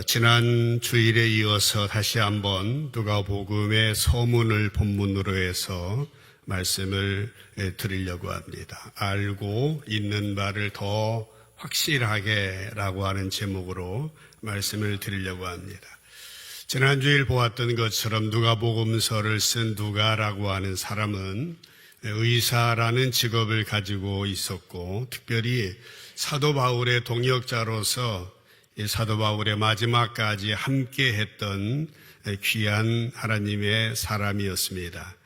지난 주일에 이어서 다시 한번 누가복음의 서문을 본문으로 해서 말씀을 드리려고 합니다. 알고 있는 바를 더 확실하게라고 하는 제목으로 말씀을 드리려고 합니다. 지난 주일 보았던 것처럼 누가복음서를 쓴 누가라고 하는 사람은 의사라는 직업을 가지고 있었고, 특별히 사도 바울의 동역자로서 사도 바울의 마지막까지 함께 했던 귀한 하나님의 사람이었습니다.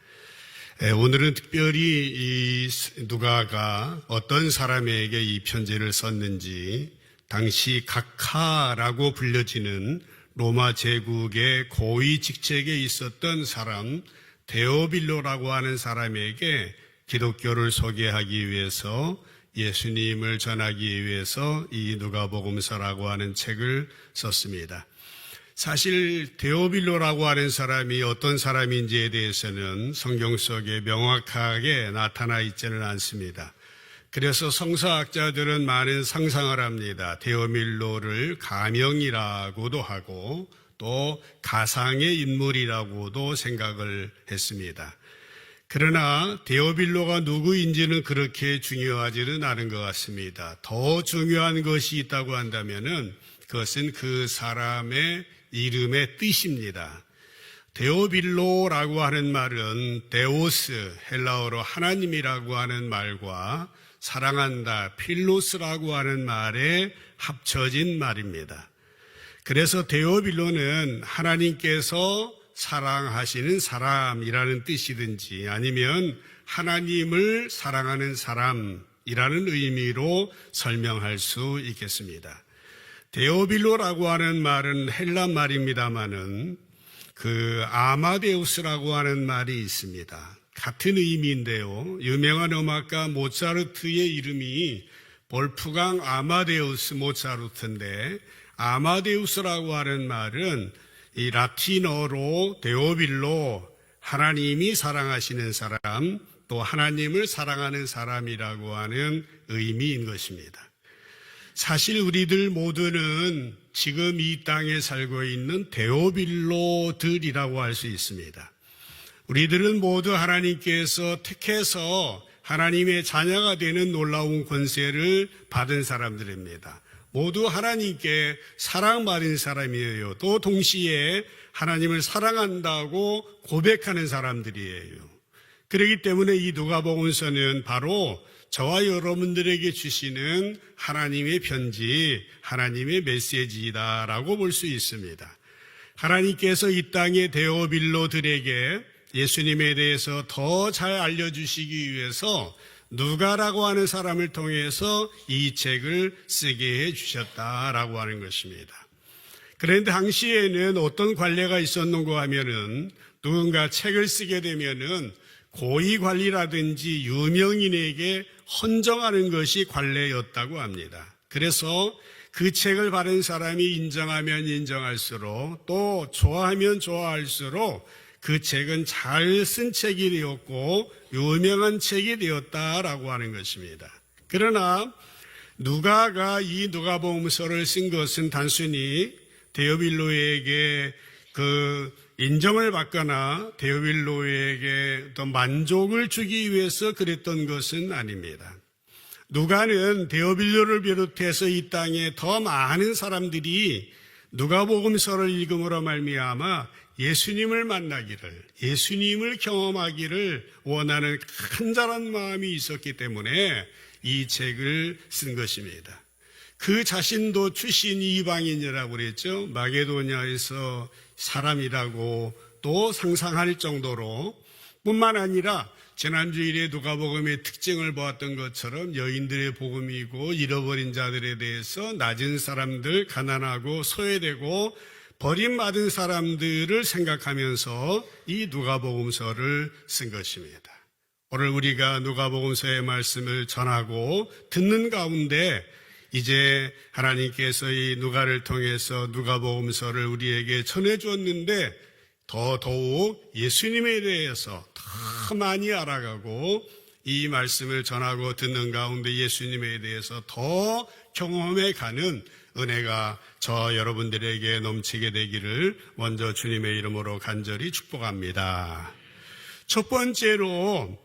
오늘은 특별히 이 누가가 어떤 사람에게 이 편지를 썼는지, 당시 각하라고 불려지는 로마 제국의 고위 직책에 있었던 사람 데오빌로라고 하는 사람에게 기독교를 소개하기 위해서, 예수님을 전하기 위해서 이 누가복음서라고 하는 책을 썼습니다. 사실 데오빌로라고 하는 사람이 어떤 사람인지에 대해서는 성경 속에 명확하게 나타나 있지는 않습니다. 그래서 성서학자들은 많은 상상을 합니다. 데오빌로를 가명이라고도 하고 또 가상의 인물이라고도 생각을 했습니다. 그러나 데오빌로가 누구인지는 그렇게 중요하지는 않은 것 같습니다. 더 중요한 것이 있다고 한다면은 그것은 그 사람의 이름의 뜻입니다. 데오빌로라고 하는 말은 데오스, 헬라어로 하나님이라고 하는 말과 사랑한다, 필로스라고 하는 말에 합쳐진 말입니다. 그래서 데오빌로는 하나님께서 사랑하시는 사람이라는 뜻이든지 아니면 하나님을 사랑하는 사람이라는 의미로 설명할 수 있겠습니다. 데오빌로라고 하는 말은 헬라 말입니다마는 아마데우스라고 하는 말이 있습니다. 같은 의미인데요. 유명한 음악가 모차르트의 이름이 볼프강 아마데우스 모차르트인데, 아마데우스라고 하는 말은 이 라틴어로 데오빌로, 하나님이 사랑하시는 사람, 또 하나님을 사랑하는 사람이라고 하는 의미인 것입니다. 사실 우리들 모두는 지금 이 땅에 살고 있는 데오빌로들이라고 할 수 있습니다. 우리들은 모두 하나님께서 택해서 하나님의 자녀가 되는 놀라운 권세를 받은 사람들입니다. 모두 하나님께 사랑받은 사람이에요. 또 동시에 하나님을 사랑한다고 고백하는 사람들이에요. 그렇기 때문에 이 누가복음서는 바로 저와 여러분들에게 주시는 하나님의 편지, 하나님의 메시지다라고 볼 수 있습니다. 하나님께서 이 땅의 데오빌로들에게 예수님에 대해서 더 잘 알려주시기 위해서 누가라고 하는 사람을 통해서 이 책을 쓰게 해주셨다라고 하는 것입니다. 그런데 당시에는 어떤 관례가 있었는가 하면은, 누군가 책을 쓰게 되면은 고위 관리라든지 유명인에게 헌정하는 것이 관례였다고 합니다. 그래서 그 책을 받은 사람이 인정하면 인정할수록, 또 좋아하면 좋아할수록 그 책은 잘 쓴 책이 되었고 유명한 책이 되었다라고 하는 것입니다. 그러나 누가가 이 누가복음서를 쓴 것은 단순히 데오빌로에게 인정을 받거나 데오빌로에게 더 만족을 주기 위해서 그랬던 것은 아닙니다. 누가는 데오빌로를 비롯해서 이 땅에 더 많은 사람들이 누가복음서를 읽음으로 말미암아 예수님을 만나기를, 예수님을 경험하기를 원하는 간절한 마음이 있었기 때문에 이 책을 쓴 것입니다. 그 자신도 출신 이방인이라고 그랬죠. 마게도냐에서 사람이라고 또 상상할 정도로, 뿐만 아니라 지난주일에 누가복음의 특징을 보았던 것처럼 여인들의 복음이고, 잃어버린 자들에 대해서 낮은 사람들, 가난하고 소외되고 버림받은 사람들을 생각하면서 이 누가복음서를 쓴 것입니다. 오늘 우리가 누가복음서의 말씀을 전하고 듣는 가운데 이제 하나님께서 이 누가를 통해서 누가복음서를 우리에게 전해주었는데, 더더욱 예수님에 대해서 더 많이 알아가고 이 말씀을 전하고 듣는 가운데 예수님에 대해서 더 경험해 가는 은혜가 저 여러분들에게 넘치게 되기를 먼저 주님의 이름으로 간절히 축복합니다. 첫 번째로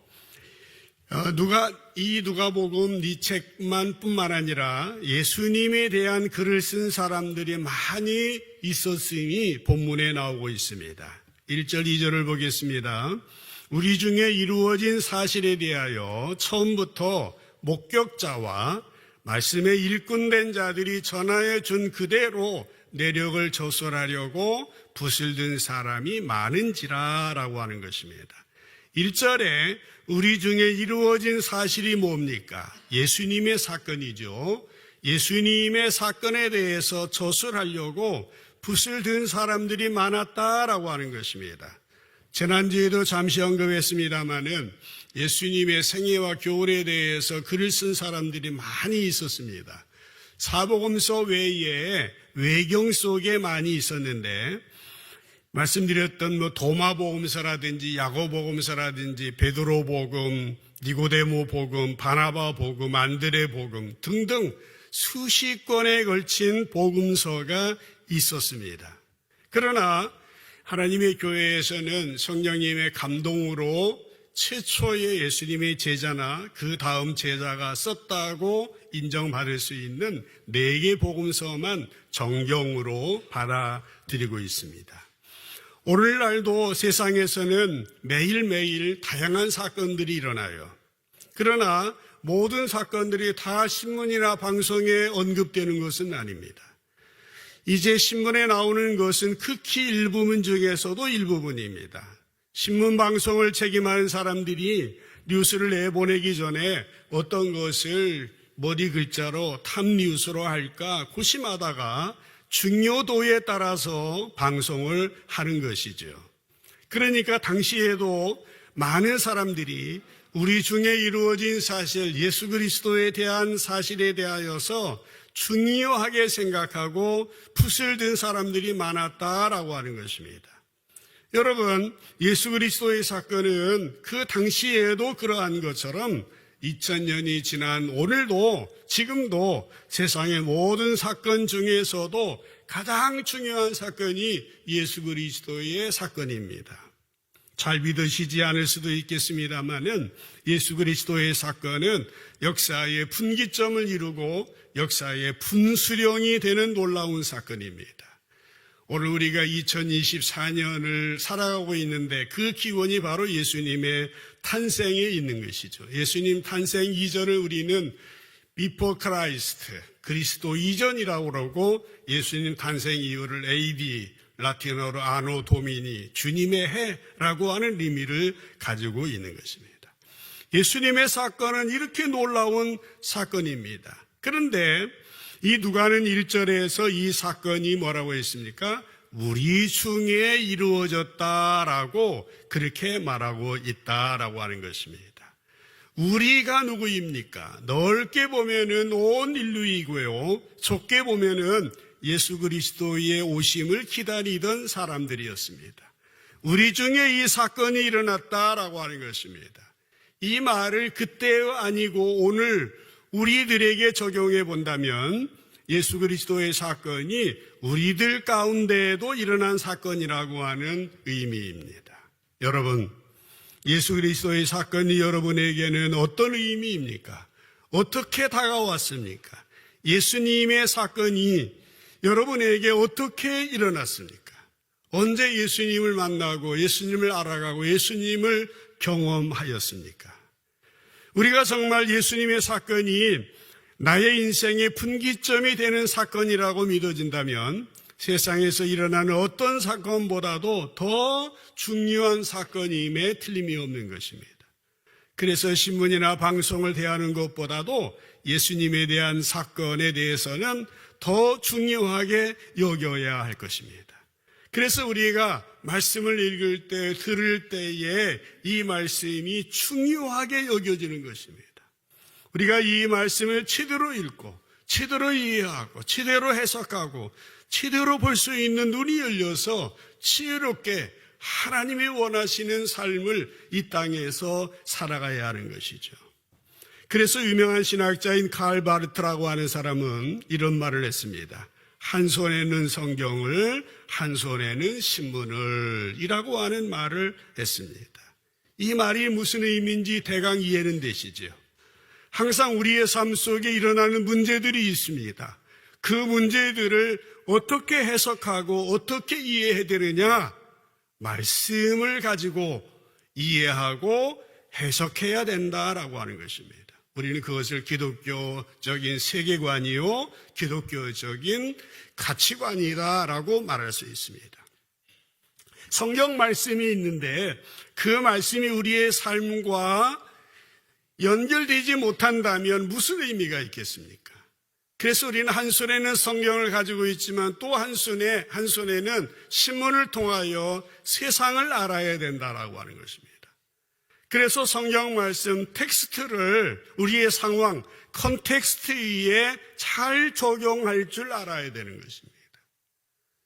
누가복음 이 책만 뿐만 아니라 예수님에 대한 글을 쓴 사람들이 많이 있었음이 본문에 나오고 있습니다. 1절, 2절을 보겠습니다. 우리 중에 이루어진 사실에 대하여 처음부터 목격자와 말씀의 일꾼된 자들이 전하여 준 그대로 내력을 조설하려고 붓을 든 사람이 많은지라 라고 하는 것입니다. 1절에 우리 중에 이루어진 사실이 뭡니까? 예수님의 사건이죠. 예수님의 사건에 대해서 조설하려고 붓을 든 사람들이 많았다라고 하는 것입니다. 지난주에도 잠시 언급했습니다마는 예수님의 생애와 교훈에 대해서 글을 쓴 사람들이 많이 있었습니다. 사복음서 외에 외경 속에 많이 있었는데 말씀드렸던 도마복음서라든지 야고복음서라든지 베드로복음, 니고데모복음, 바나바복음, 안드레복음 등등 수십 권에 걸친 복음서가 있었습니다. 그러나 하나님의 교회에서는 성령님의 감동으로 최초의 예수님의 제자나 그 다음 제자가 썼다고 인정받을 수 있는 4개 복음서만 정경으로 받아들이고 있습니다. 오늘날도 세상에서는 매일매일 다양한 사건들이 일어나요. 그러나 모든 사건들이 다 신문이나 방송에 언급되는 것은 아닙니다. 이제 신문에 나오는 것은 극히 일부분 중에서도 일부분입니다. 신문 방송을 책임하는 사람들이 뉴스를 내보내기 전에 어떤 것을 머리 글자로 탑뉴스로 할까 고심하다가 중요도에 따라서 방송을 하는 것이죠. 그러니까 당시에도 많은 사람들이 우리 중에 이루어진 사실, 예수 그리스도에 대한 사실에 대하여서 중요하게 생각하고 붓을 든 사람들이 많았다라고 하는 것입니다. 여러분, 예수 그리스도의 사건은 그 당시에도 그러한 것처럼 2000년이 지난 오늘도 지금도 세상의 모든 사건 중에서도 가장 중요한 사건이 예수 그리스도의 사건입니다. 잘 믿으시지 않을 수도 있겠습니다만은 예수 그리스도의 사건은 역사의 분기점을 이루고 역사의 분수령이 되는 놀라운 사건입니다. 오늘 우리가 2024년을 살아가고 있는데 그 기원이 바로 예수님의 탄생에 있는 것이죠. 예수님 탄생 이전을 우리는 Before Christ, 그리스도 이전이라고 그러고 예수님 탄생 이후를 AD, 라틴어로 아노 도미니, 주님의 해라고 하는 의미를 가지고 있는 것입니다. 예수님의 사건은 이렇게 놀라운 사건입니다. 그런데 이 누가는 1절에서 이 사건이 뭐라고 했습니까? 우리 중에 이루어졌다라고 그렇게 말하고 있다라고 하는 것입니다. 우리가 누구입니까? 넓게 보면은 온 인류이고요. 좁게 보면은 예수 그리스도의 오심을 기다리던 사람들이었습니다. 우리 중에 이 사건이 일어났다라고 하는 것입니다. 이 말을 그때 아니고 오늘 우리들에게 적용해 본다면 예수 그리스도의 사건이 우리들 가운데에도 일어난 사건이라고 하는 의미입니다. 여러분, 예수 그리스도의 사건이 여러분에게는 어떤 의미입니까? 어떻게 다가왔습니까? 예수님의 사건이 여러분에게 어떻게 일어났습니까? 언제 예수님을 만나고 예수님을 알아가고 예수님을 경험하였습니까? 우리가 정말 예수님의 사건이 나의 인생의 분기점이 되는 사건이라고 믿어진다면 세상에서 일어나는 어떤 사건보다도 더 중요한 사건임에 틀림이 없는 것입니다. 그래서 신문이나 방송을 대하는 것보다도 예수님에 대한 사건에 대해서는 더 중요하게 여겨야 할 것입니다. 그래서 우리가 말씀을 읽을 때, 들을 때에 이 말씀이 중요하게 여겨지는 것입니다. 우리가 이 말씀을 제대로 읽고, 제대로 이해하고, 제대로 해석하고, 제대로 볼 수 있는 눈이 열려서 지혜롭게 하나님이 원하시는 삶을 이 땅에서 살아가야 하는 것이죠. 그래서 유명한 신학자인 칼 바르트라고 하는 사람은 이런 말을 했습니다. 한 손에는 성경을, 한 손에는 신문을 이라고 하는 말을 했습니다. 이 말이 무슨 의미인지 대강 이해는 되시죠? 항상 우리의 삶 속에 일어나는 문제들이 있습니다. 그 문제들을 어떻게 해석하고 어떻게 이해해야 되느냐? 말씀을 가지고 이해하고 해석해야 된다라고 하는 것입니다. 우리는 그것을 기독교적인 세계관이요, 기독교적인 가치관이다라고 말할 수 있습니다. 성경 말씀이 있는데 그 말씀이 우리의 삶과 연결되지 못한다면 무슨 의미가 있겠습니까? 그래서 우리는 한 손에는 성경을 가지고 있지만 또 한 손에는 신문을 통하여 세상을 알아야 된다라고 하는 것입니다. 그래서 성경 말씀 텍스트를 우리의 상황, 컨텍스트에 잘 적용할 줄 알아야 되는 것입니다.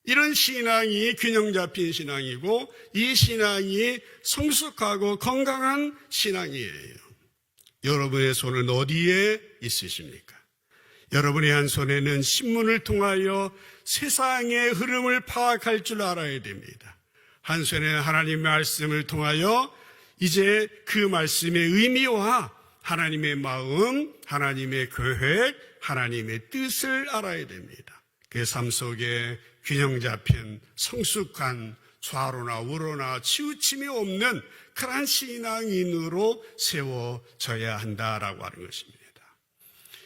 이런 신앙이 균형 잡힌 신앙이고 이 신앙이 성숙하고 건강한 신앙이에요. 여러분의 손은 어디에 있으십니까? 여러분의 한 손에는 신문을 통하여 세상의 흐름을 파악할 줄 알아야 됩니다. 한 손에는 하나님의 말씀을 통하여 이제 그 말씀의 의미와 하나님의 마음, 하나님의 계획, 하나님의 뜻을 알아야 됩니다. 그 삶 속에 균형 잡힌 성숙한 좌로나 우로나 치우침이 없는 그러한 신앙인으로 세워져야 한다라고 하는 것입니다.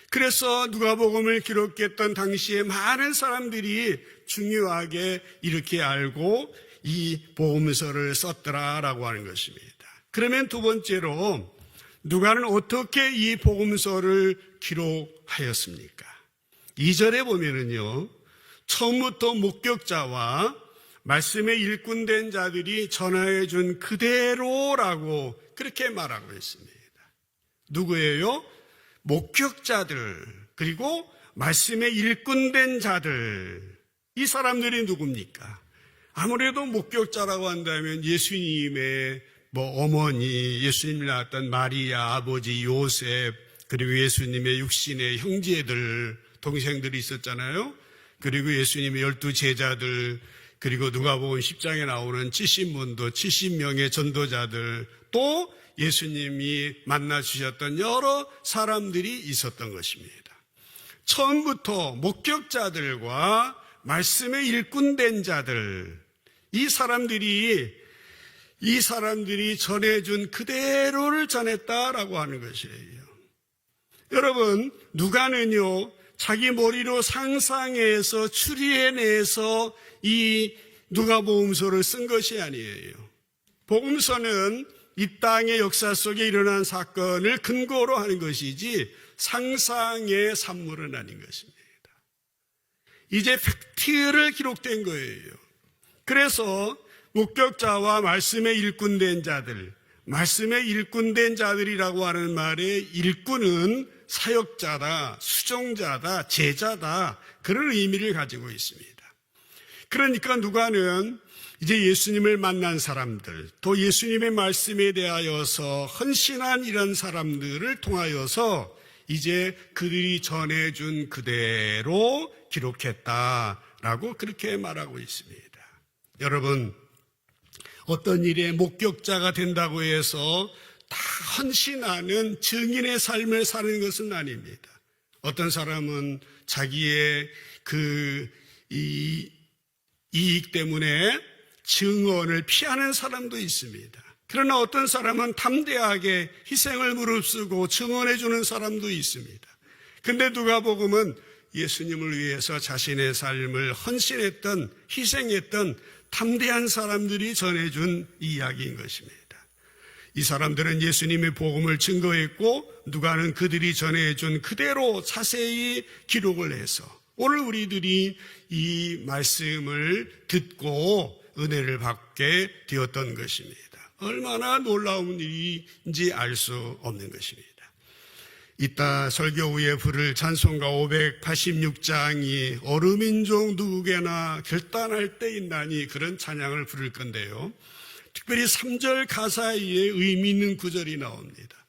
그래서 누가복음을 기록했던 당시에 많은 사람들이 중요하게 이렇게 알고 이 복음서를 썼더라라고 하는 것입니다. 그러면 두 번째로 누가는 어떻게 이 복음서를 기록하였습니까? 2절에 보면은요, 처음부터 목격자와 말씀에 일꾼된 자들이 전하여 준 그대로라고 그렇게 말하고 있습니다. 누구예요? 목격자들, 그리고 말씀에 일꾼된 자들. 이 사람들이 누굽니까? 아무래도 목격자라고 한다면 예수님의 어머니, 예수님이 낳았던 마리아, 아버지 요셉, 그리고 예수님의 육신의 형제들, 동생들이 있었잖아요. 그리고 예수님의 12제자들, 그리고 누가복음 10장에 나오는 70문도, 70명의 전도자들, 또 예수님이 만나 주셨던 여러 사람들이 있었던 것입니다. 처음부터 목격자들과 말씀에 일꾼된 자들, 이 사람들이 전해준 그대로를 전했다라고 하는 것이에요. 여러분, 누가는요, 자기 머리로 상상해서 추리해내서 이 누가복음서를 쓴 것이 아니에요. 복음서는 이 땅의 역사 속에 일어난 사건을 근거로 하는 것이지 상상의 산물은 아닌 것입니다. 이제 팩트를 기록된 거예요. 그래서 목격자와 말씀에 일꾼된 자들, 말씀에 일꾼된 자들이라고 하는 말의 일꾼은 사역자다, 수종자다, 제자다, 그런 의미를 가지고 있습니다. 그러니까 누가는 이제 예수님을 만난 사람들, 또 예수님의 말씀에 대하여서 헌신한 이런 사람들을 통하여서 이제 그들이 전해준 그대로 기록했다라고 그렇게 말하고 있습니다. 여러분, 어떤 일에 목격자가 된다고 해서 다 헌신하는 증인의 삶을 사는 것은 아닙니다. 어떤 사람은 자기의 이익 때문에 증언을 피하는 사람도 있습니다. 그러나 어떤 사람은 담대하게 희생을 무릅쓰고 증언해 주는 사람도 있습니다. 근데 누가복음은 예수님을 위해서 자신의 삶을 헌신했던, 희생했던 담대한 사람들이 전해준 이야기인 것입니다. 이 사람들은 예수님의 복음을 증거했고 누가는 그들이 전해준 그대로 자세히 기록을 해서 오늘 우리들이 이 말씀을 듣고 은혜를 받게 되었던 것입니다. 얼마나 놀라운 일인지 알 수 없는 것입니다. 이따 설교 후에 부를 찬송가 586장이 어루민족 누구에게나 결단할 때 있나니 그런 찬양을 부를 건데요. 특별히 3절 가사에 의미 있는 구절이 나옵니다.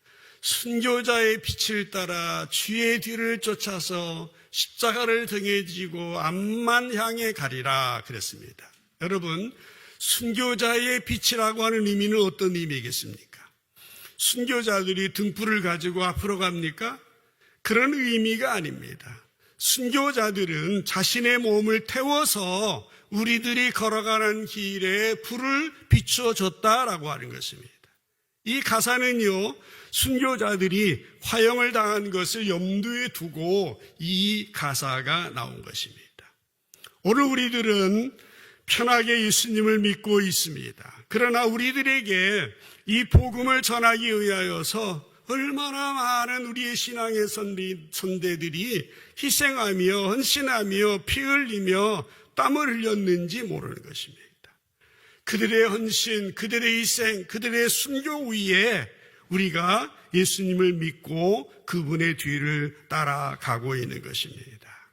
순교자의 빛을 따라 주의 뒤를 쫓아서 십자가를 등에 지고 앞만 향해 가리라 그랬습니다. 여러분, 순교자의 빛이라고 하는 의미는 어떤 의미겠습니까? 순교자들이 등불을 가지고 앞으로 갑니까? 그런 의미가 아닙니다. 순교자들은 자신의 몸을 태워서 우리들이 걸어가는 길에 불을 비추어줬다라고 하는 것입니다. 이 가사는요, 순교자들이 화형을 당한 것을 염두에 두고 이 가사가 나온 것입니다. 오늘 우리들은 편하게 예수님을 믿고 있습니다. 그러나 우리들에게 이 복음을 전하기 위하여서 얼마나 많은 우리의 신앙의 선대들이 희생하며 헌신하며 피 흘리며 땀을 흘렸는지 모르는 것입니다. 그들의 헌신, 그들의 희생, 그들의 순교 위에 우리가 예수님을 믿고 그분의 뒤를 따라가고 있는 것입니다.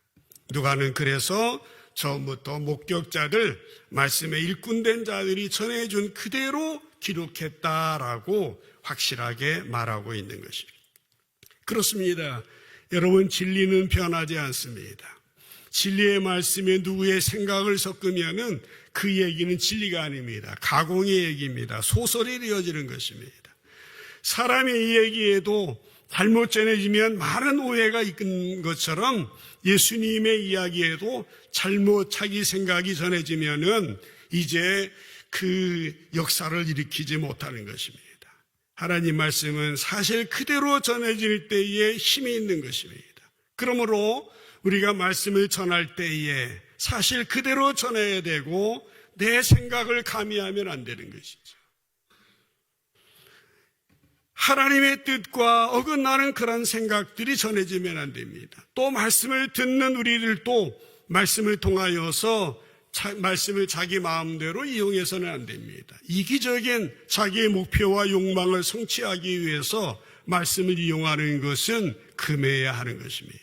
누가는 그래서 처음부터 목격자들, 말씀에 일꾼된 자들이 전해준 그대로 기록했다라고 확실하게 말하고 있는 것입니다. 그렇습니다. 여러분, 진리는 변하지 않습니다. 진리의 말씀에 누구의 생각을 섞으면은 그 얘기는 진리가 아닙니다. 가공의 얘기입니다. 소설이 되어지는 것입니다. 사람의 이 얘기에도 잘못 전해지면 많은 오해가 있는 것처럼 예수님의 이야기에도 잘못 자기 생각이 전해지면은 이제 그 역사를 일으키지 못하는 것입니다. 하나님 말씀은 사실 그대로 전해질 때에 힘이 있는 것입니다. 그러므로 우리가 말씀을 전할 때에 사실 그대로 전해야 되고 내 생각을 가미하면 안 되는 것이죠. 하나님의 뜻과 어긋나는 그런 생각들이 전해지면 안 됩니다. 또 말씀을 듣는 우리들도 말씀을 통하여서 말씀을 자기 마음대로 이용해서는 안 됩니다. 이기적인 자기의 목표와 욕망을 성취하기 위해서 말씀을 이용하는 것은 금해야 하는 것입니다.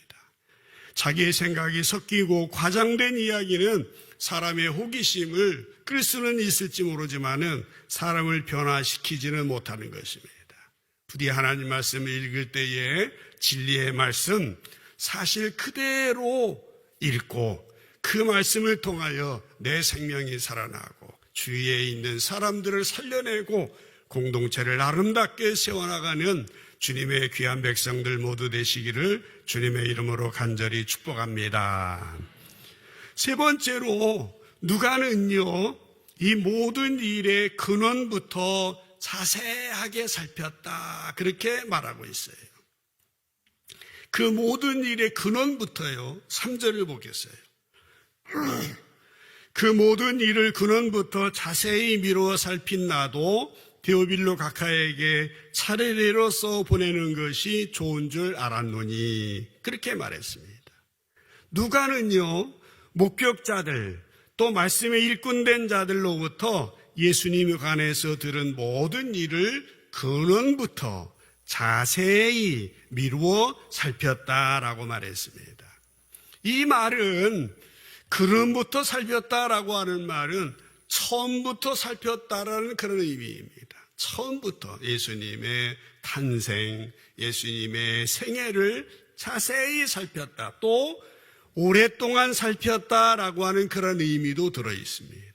자기의 생각이 섞이고 과장된 이야기는 사람의 호기심을 끌 수는 있을지 모르지만은 사람을 변화시키지는 못하는 것입니다. 부디 하나님 말씀을 읽을 때에 진리의 말씀 사실 그대로 읽고 그 말씀을 통하여 내 생명이 살아나고 주위에 있는 사람들을 살려내고 공동체를 아름답게 세워나가는 주님의 귀한 백성들 모두 되시기를 주님의 이름으로 간절히 축복합니다. 세 번째로 누가는요, 이 모든 일의 근원부터 자세하게 살폈다 그렇게 말하고 있어요. 그 모든 일의 근원부터요, 3절을 보겠어요. 그 모든 일을 근원부터 자세히 미루어 살핀 나도 데오빌로 각하에게 차례대로 써 보내는 것이 좋은 줄 알았노니 그렇게 말했습니다. 누가는요, 목격자들 또 말씀에 일꾼된 자들로부터 예수님에 관해서 들은 모든 일을 근원부터 자세히 미루어 살폈다라고 말했습니다. 이 말은 근원부터 살폈다라고 하는 말은 처음부터 살폈다라는 그런 의미입니다. 처음부터 예수님의 탄생, 예수님의 생애를 자세히 살폈다. 또 오랫동안 살폈다라고 하는 그런 의미도 들어 있습니다.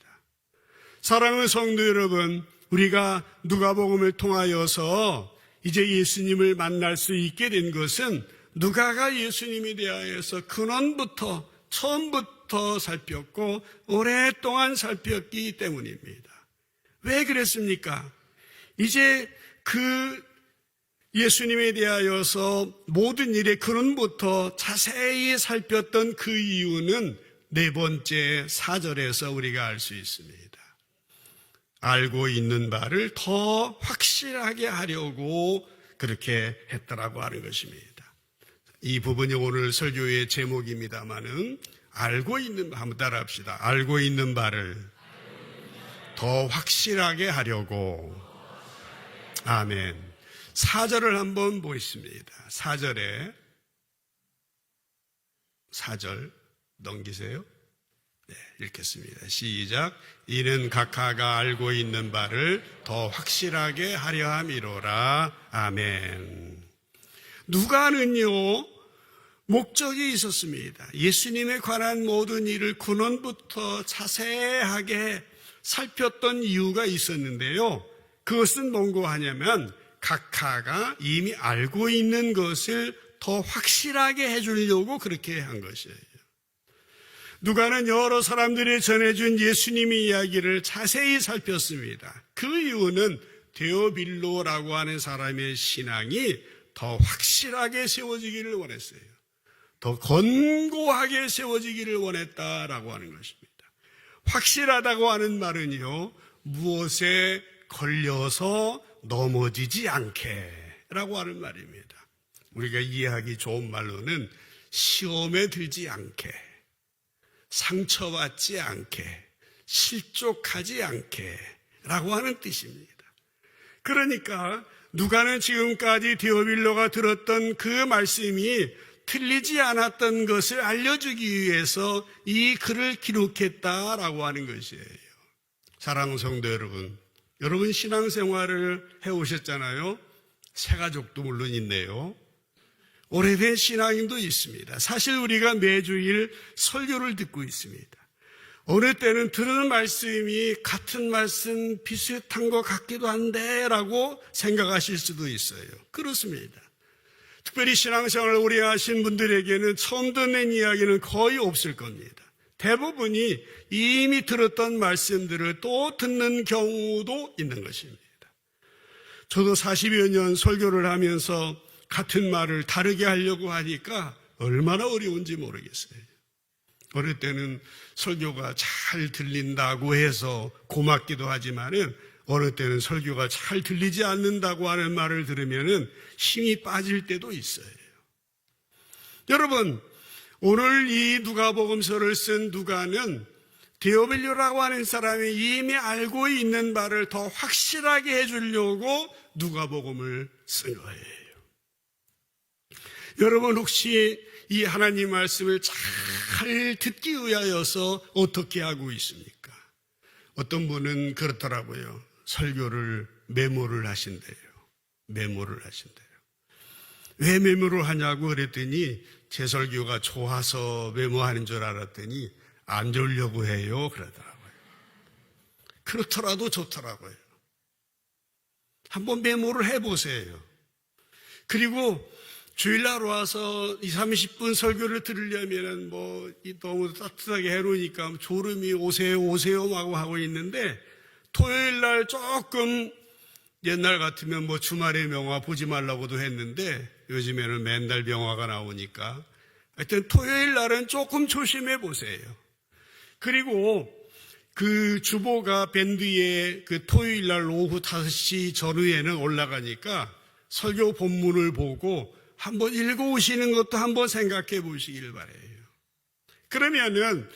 사랑하는 성도 여러분, 우리가 누가복음을 통하여서 이제 예수님을 만날 수 있게 된 것은 누가가 예수님에 대하여서 근원부터 처음부터 살폈고 오랫동안 살폈기 때문입니다. 왜 그랬습니까? 이제 그 예수님에 대하여서 모든 일의 근원부터 자세히 살폈던 그 이유는 네 번째 4절에서 우리가 알 수 있습니다. 알고 있는 바를 더 확실하게 하려고 그렇게 했더라고 하는 것입니다. 이 부분이 오늘 설교의 제목입니다마는 알고 있는, 한번 따라합시다. 알고 있는 바를 더 확실하게 하려고. 아멘. 4절을 한번 보겠습니다. 4절 넘기세요. 네, 읽겠습니다. 시작. 이는 각하가 알고 있는 바를 더 확실하게 하려 함이로라. 아멘. 누가는요, 목적이 있었습니다. 예수님에 관한 모든 일을 근원부터 자세하게 살폈던 이유가 있었는데요. 그것은 뭔고 하냐면 각하가 이미 알고 있는 것을 더 확실하게 해주려고 그렇게 한 것이에요. 누가는 여러 사람들이 전해준 예수님의 이야기를 자세히 살폈습니다. 그 이유는 데오빌로라고 하는 사람의 신앙이 더 확실하게 세워지기를 원했어요. 더 견고하게 세워지기를 원했다라고 하는 것입니다. 확실하다고 하는 말은요, 무엇에 걸려서 넘어지지 않게 라고 하는 말입니다. 우리가 이해하기 좋은 말로는 시험에 들지 않게, 상처받지 않게, 실족하지 않게 라고 하는 뜻입니다. 그러니까 누가는 지금까지 데오빌로가 들었던 그 말씀이 틀리지 않았던 것을 알려주기 위해서 이 글을 기록했다라고 하는 것이에요. 사랑하는 성도 여러분, 여러분 신앙생활을 해오셨잖아요. 새가족도 물론 있네요. 오래된 신앙인도 있습니다. 사실 우리가 매주일 설교를 듣고 있습니다. 어느 때는 들은 말씀이 같은 말씀 비슷한 것 같기도 한데 라고 생각하실 수도 있어요. 그렇습니다. 특별히 신앙생활을 오래 하신 분들에게는 처음 듣는 이야기는 거의 없을 겁니다. 대부분이 이미 들었던 말씀들을 또 듣는 경우도 있는 것입니다. 저도 40여 년 설교를 하면서 같은 말을 다르게 하려고 하니까 얼마나 어려운지 모르겠어요. 어릴 때는 설교가 잘 들린다고 해서 고맙기도 하지만은 어느 때는 설교가 잘 들리지 않는다고 하는 말을 들으면은 힘이 빠질 때도 있어요. 여러분, 오늘 이 누가복음서를 쓴 누가는 데오빌로라고 하는 사람이 이미 알고 있는 바를 더 확실하게 해주려고 누가복음을 쓴 거예요. 여러분 혹시 이 하나님 말씀을 잘 듣기 위하여서 어떻게 하고 있습니까? 어떤 분은 그렇더라고요. 설교를 메모를 하신대요. 메모를 하신대요. 왜 메모를 하냐고 그랬더니 제 설교가 좋아서 메모하는 줄 알았더니 안 좋으려고 해요 그러더라고요. 그렇더라도 좋더라고요. 한번 메모를 해보세요. 그리고 주일날 와서 20, 30분 설교를 들으려면은 너무 따뜻하게 해놓으니까 졸음이 오세요 하고 있는데 토요일날 조금 옛날 같으면 주말에 명화 보지 말라고도 했는데 요즘에는 맨날 명화가 나오니까 하여튼 토요일날은 조금 조심해 보세요. 그리고 그 주보가 밴드에 그 토요일날 오후 5시 전후에는 올라가니까 설교 본문을 보고 한번 읽어오시는 것도 한번 생각해 보시길 바라요. 그러면은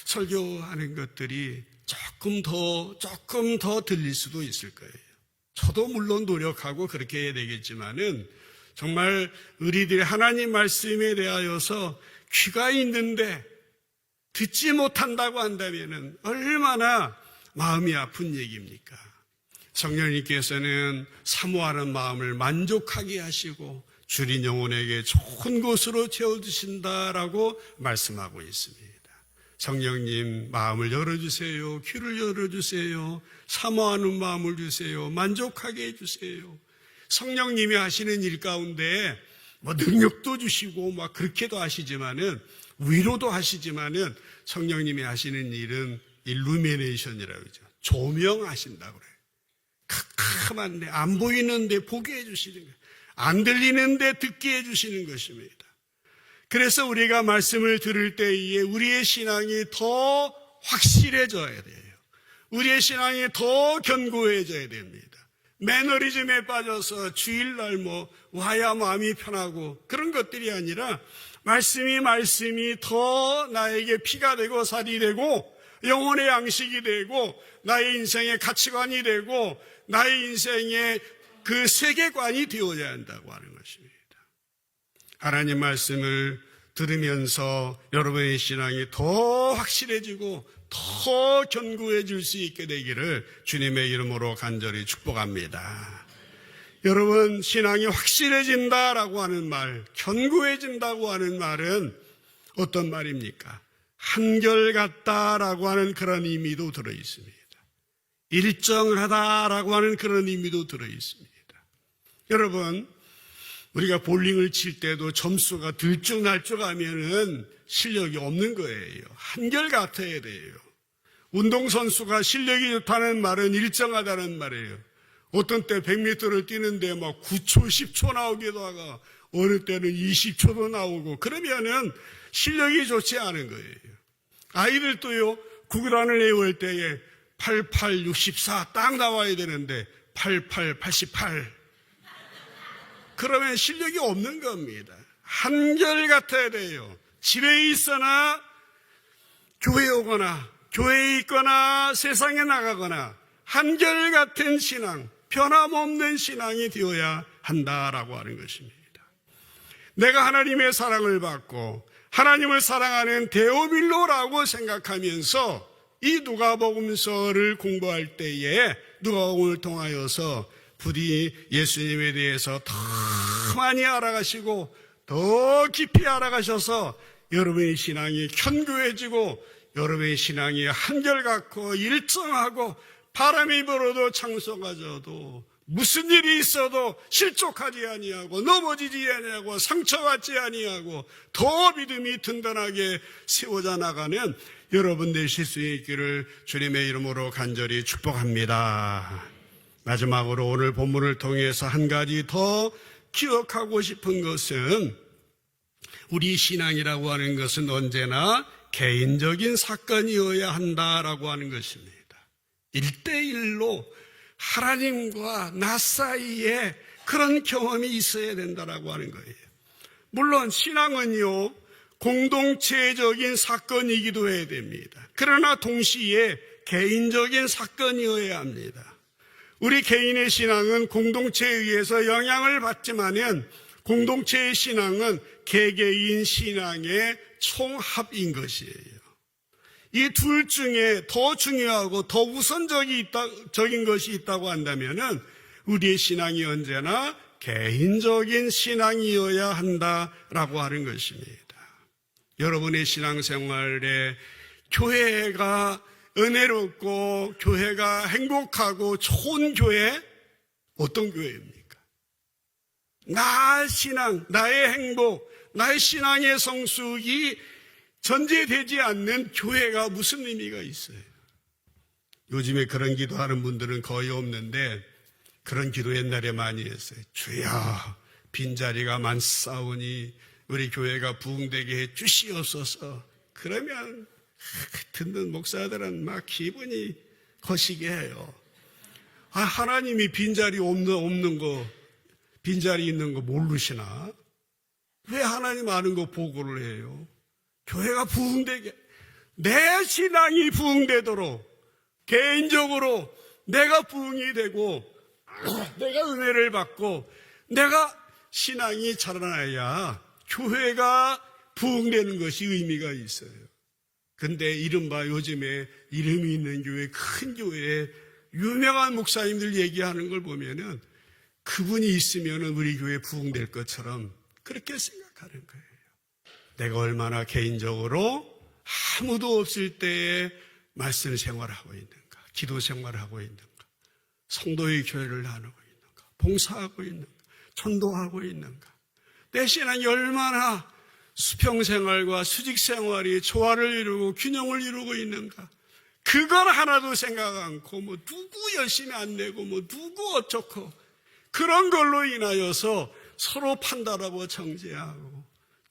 설교하는 것들이 조금 더 들릴 수도 있을 거예요. 저도 물론 노력하고 그렇게 해야 되겠지만은 정말 우리들이 하나님 말씀에 대하여서 귀가 있는데 듣지 못한다고 한다면은 얼마나 마음이 아픈 얘기입니까? 성령님께서는 사모하는 마음을 만족하게 하시고 주린 영혼에게 좋은 곳으로 채워주신다라고 말씀하고 있습니다. 성령님 마음을 열어주세요. 귀를 열어주세요. 사모하는 마음을 주세요. 만족하게 해주세요. 성령님이 하시는 일 가운데 능력도 주시고 그렇게도 하시지만은 위로도 하시지만은 성령님이 하시는 일은 일루미네이션이라고 그러죠. 조명하신다고 그래요. 캄캄한데 안 보이는데 보게 해주시는 거예요. 안 들리는데 듣게 해주시는 것입니다. 그래서 우리가 말씀을 들을 때에 우리의 신앙이 더 확실해져야 돼요. 우리의 신앙이 더 견고해져야 됩니다. 매너리즘에 빠져서 주일날 와야 마음이 편하고 그런 것들이 아니라 말씀이 더 나에게 피가 되고 살이 되고 영혼의 양식이 되고 나의 인생의 가치관이 되고 나의 인생의 그 세계관이 되어야 한다고 하는 것입니다. 하나님 말씀을 들으면서 여러분의 신앙이 더 확실해지고 더 견고해질 수 있게 되기를 주님의 이름으로 간절히 축복합니다. 여러분, 신앙이 확실해진다라고 하는 말, 견고해진다고 하는 말은 어떤 말입니까? 한결같다라고 하는 그런 의미도 들어 있습니다. 일정하다라고 하는 그런 의미도 들어 있습니다. 여러분, 우리가 볼링을 칠 때도 점수가 들쭉날쭉하면은 실력이 없는 거예요. 한결같아야 돼요. 운동선수가 실력이 좋다는 말은 일정하다는 말이에요. 어떤 때 100m를 뛰는데 막 9초, 10초 나오기도 하고 어느 때는 20초도 나오고 그러면은 실력이 좋지 않은 거예요. 아이들도요, 구구단을 외울 때에 88, 64 딱 나와야 되는데 88, 88 그러면 실력이 없는 겁니다. 한결같아야 돼요. 집에 있거나 교회에 오거나 교회에 있거나 세상에 나가거나 한결같은 신앙, 변함없는 신앙이 되어야 한다라고 하는 것입니다. 내가 하나님의 사랑을 받고 하나님을 사랑하는 데오빌로라고 생각하면서 이 누가복음서를 공부할 때에 누가복음을 통하여서 부디 예수님에 대해서 더 많이 알아가시고 더 깊이 알아가셔서 여러분의 신앙이 견고해지고 여러분의 신앙이 한결같고 일정하고 바람이 불어도 창소가 져도 무슨 일이 있어도 실족하지 아니하고 넘어지지 아니하고 상처받지 아니하고 더 믿음이 든든하게 세워져 나가는 여러분 되실 수 있기를 주님의 이름으로 간절히 축복합니다. 마지막으로 오늘 본문을 통해서 한 가지 더 기억하고 싶은 것은 우리 신앙이라고 하는 것은 언제나 개인적인 사건이어야 한다라고 하는 것입니다. 1대1로 하나님과 나 사이에 그런 경험이 있어야 된다라고 하는 거예요. 물론 신앙은요, 공동체적인 사건이기도 해야 됩니다. 그러나 동시에 개인적인 사건이어야 합니다. 우리 개인의 신앙은 공동체에 의해서 영향을 받지만은 공동체의 신앙은 개개인 신앙의 총합인 것이에요. 이 둘 중에 더 중요하고 더 우선적인 것이 있다고 한다면은 우리의 신앙이 언제나 개인적인 신앙이어야 한다라고 하는 것입니다. 여러분의 신앙생활에 교회가 은혜롭고 교회가 행복하고 좋은 교회, 어떤 교회입니까? 나 신앙, 나의 행복, 나의 신앙의 성숙이 전제되지 않는 교회가 무슨 의미가 있어요? 요즘에 그런 기도하는 분들은 거의 없는데 그런 기도 옛날에 많이 했어요. 주여, 빈자리가 많사오니 우리 교회가 부흥되게 해 주시옵소서. 그러면 듣는 목사들은 막 기분이 거시게 해요. 하나님이 빈자리 없는 거, 빈자리 있는 거 모르시나? 왜 하나님 아는 거 보고를 해요? 교회가 부흥되게, 내 신앙이 부흥되도록 개인적으로 내가 부흥이 되고 내가 은혜를 받고 내가 신앙이 자라나야 교회가 부흥되는 것이 의미가 있어요. 근데 이른바 요즘에 이름이 있는 교회, 큰 교회에 유명한 목사님들 얘기하는 걸 보면은 그분이 있으면 우리 교회 부흥될 것처럼 그렇게 생각하는 거예요. 내가 얼마나 개인적으로 아무도 없을 때에 말씀 생활하고 있는가, 기도 생활하고 있는가, 성도의 교회를 나누고 있는가, 봉사하고 있는가, 전도하고 있는가, 내 신앙이 얼마나 수평생활과 수직생활이 조화를 이루고 균형을 이루고 있는가, 그걸 하나도 생각 않고 뭐 누구 열심히 안 내고 뭐 누구 어쩌고 그런 걸로 인하여서 서로 판단하고 정죄하고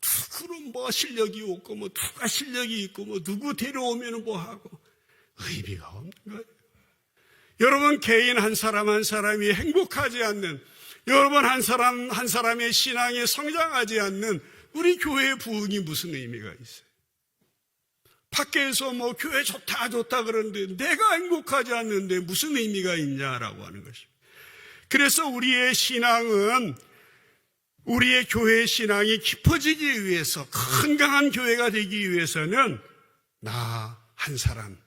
누구는 뭐 실력이 없고 뭐 누가 실력이 있고 뭐 누구 데려오면 뭐 하고 의미가 없는 거예요. 여러분, 개인 한 사람 한 사람이 행복하지 않는, 여러분 한 사람 한 사람의 신앙이 성장하지 않는 우리 교회의 부흥이 무슨 의미가 있어요? 밖에서 뭐 교회 좋다 그러는데 내가 행복하지 않는데 무슨 의미가 있냐라고 하는 것입니다. 그래서 우리의 신앙은, 우리의 교회의 신앙이 깊어지기 위해서, 건강한 교회가 되기 위해서는 나 한 사람,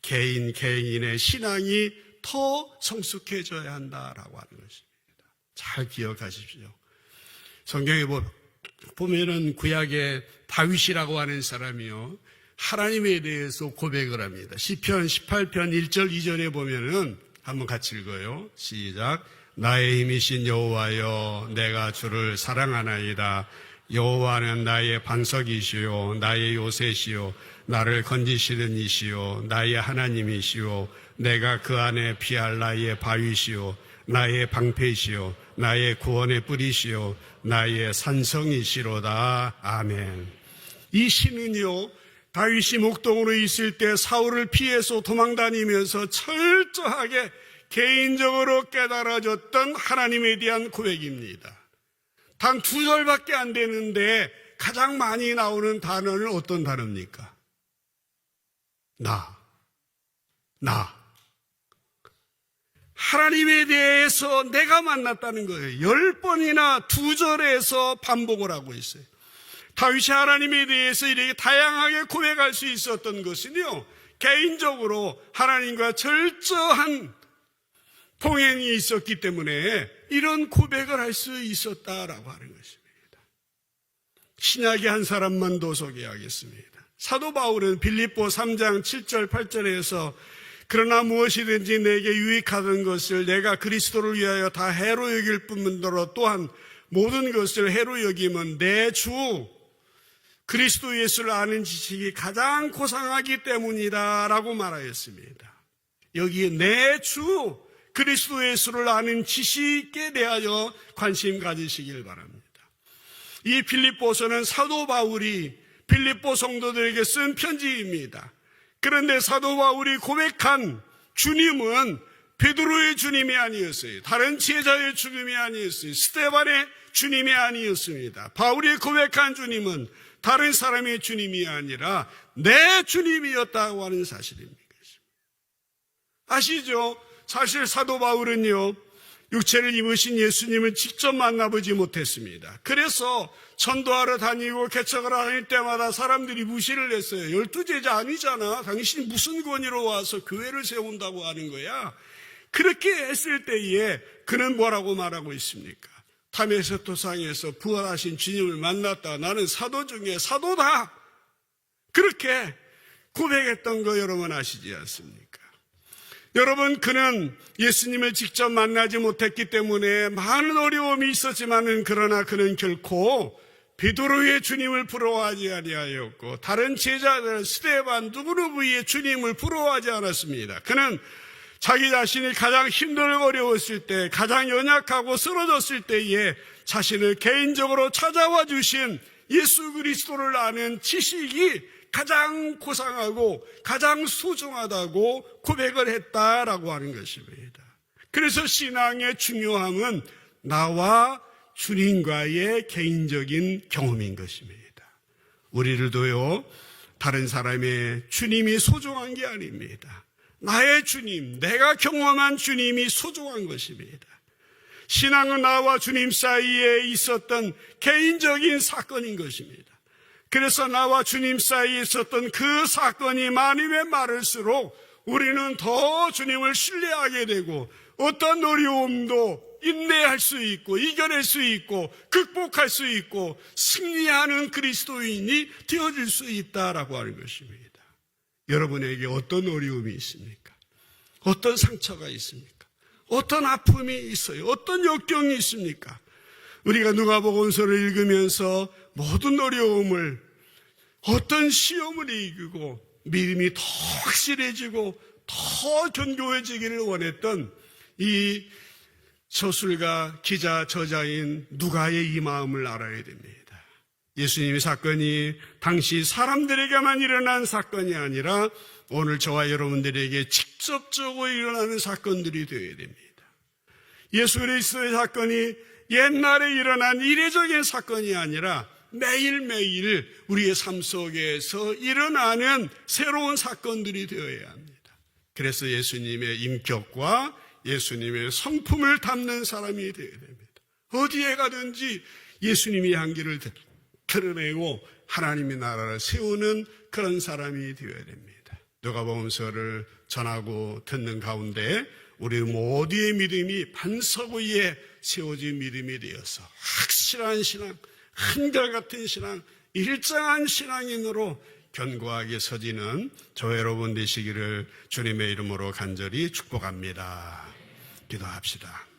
개인의 신앙이 더 성숙해져야 한다라고 하는 것입니다. 잘 기억하십시오. 성경에 보면은 구약에 다윗이라고 하는 사람이요, 하나님에 대해서 고백을 합니다. 시편 18편 1절 2절에 보면은 한번 같이 읽어요. 시작. 나의 힘이신 여호와여, 내가 주를 사랑하나이다. 여호와는 나의 반석이시요 나의 요새시요 나를 건지시는 이시요 나의 하나님이시요 내가 그 안에 피할 나의 바위시요 나의 방패시요 나의 구원의 뿌리시요 나의 산성이시로다. 아멘. 이 시는요, 다윗이 목동으로 있을 때 사울을 피해서 도망다니면서 철저하게 개인적으로 깨달아졌던 하나님에 대한 고백입니다. 단 2절밖에 안 되는데 가장 많이 나오는 단어는 어떤 단어입니까? 나. 하나님에 대해서 내가 만났다는 거예요. 10번이나 2절에서 반복을 하고 있어요. 다윗이 하나님에 대해서 이렇게 다양하게 고백할 수 있었던 것은요, 개인적으로 하나님과 철저한 동행이 있었기 때문에 이런 고백을 할 수 있었다라고 하는 것입니다. 신약의 한 사람만 더 소개하겠습니다. 사도 바울은 빌립보 3장 7절 8절에서 그러나 무엇이든지 내게 유익하던 것을 내가 그리스도를 위하여 다 해로 여길 뿐더러 또한 모든 것을 해로 여김은 내 주 그리스도 예수를 아는 지식이 가장 고상하기 때문이다 라고 말하였습니다. 여기에 내 주 그리스도 예수를 아는 지식에 대하여 관심 가지시길 바랍니다. 이 빌립보서는 사도 바울이 빌립보 성도들에게 쓴 편지입니다. 그런데 사도 바울이 고백한 주님은 베드로의 주님이 아니었어요. 다른 제자의 주님이 아니었어요. 스데반의 주님이 아니었습니다. 바울이 고백한 주님은 다른 사람의 주님이 아니라 내 주님이었다고 하는 사실입니다. 아시죠? 사실 사도 바울은요, 육체를 입으신 예수님을 직접 만나보지 못했습니다. 그래서 전도하러 다니고 개척을 다닐 때마다 사람들이 무시를 했어요. 12제자 아니잖아. 당신이 무슨 권위로 와서 교회를 세운다고 하는 거야. 그렇게 했을 때에 그는 뭐라고 말하고 있습니까? 담에서 토상에서 부활하신 주님을 만났다. 나는 사도 중에 사도다. 그렇게 고백했던 거 여러분 아시지 않습니까? 여러분, 그는 예수님을 직접 만나지 못했기 때문에 많은 어려움이 있었지만은 그러나 그는 결코 베드로의 주님을 부러워하지 아니하였고 다른 제자들 스데반 누구누구의 주님을 부러워하지 않았습니다. 그는 자기 자신이 가장 힘들고 어려웠을 때, 가장 연약하고 쓰러졌을 때에 자신을 개인적으로 찾아와 주신 예수 그리스도를 아는 지식이 가장 고상하고 가장 소중하다고 고백을 했다라고 하는 것입니다. 그래서 신앙의 중요함은 나와 주님과의 개인적인 경험인 것입니다. 우리들도요, 다른 사람의 주님이 소중한 게 아닙니다. 나의 주님, 내가 경험한 주님이 소중한 것입니다. 신앙은 나와 주님 사이에 있었던 개인적인 사건인 것입니다. 그래서 나와 주님 사이에 있었던 그 사건이 많으면 많을수록 우리는 더 주님을 신뢰하게 되고 어떤 어려움도 인내할 수 있고 이겨낼 수 있고 극복할 수 있고 승리하는 그리스도인이 되어질 수 있다라고 하는 것입니다. 여러분에게 어떤 어려움이 있습니까? 어떤 상처가 있습니까? 어떤 아픔이 있어요? 어떤 역경이 있습니까? 우리가 누가복음서를 읽으면서 모든 어려움을, 어떤 시험을 이기고 믿음이 더 확실해지고 더 견고해지기를 원했던 이 저술가, 기자, 저자인 누가의 이 마음을 알아야 됩니다. 예수님의 사건이 당시 사람들에게만 일어난 사건이 아니라 오늘 저와 여러분들에게 직접적으로 일어나는 사건들이 되어야 됩니다. 예수 그리스도의 사건이 옛날에 일어난 이례적인 사건이 아니라 매일매일 우리의 삶 속에서 일어나는 새로운 사건들이 되어야 합니다. 그래서 예수님의 인격과 예수님의 성품을 담는 사람이 되어야 됩니다. 어디에 가든지 예수님의 향기를 드러내고 하나님의 나라를 세우는 그런 사람이 되어야 됩니다. 누가복음서를 전하고 듣는 가운데 우리 모두의 믿음이 반석 위에 세워진 믿음이 되어서 확실한 신앙, 한결같은 신앙, 일정한 신앙인으로 견고하게 서지는 저 여러분 되시기를 주님의 이름으로 간절히 축복합니다. 기도합시다.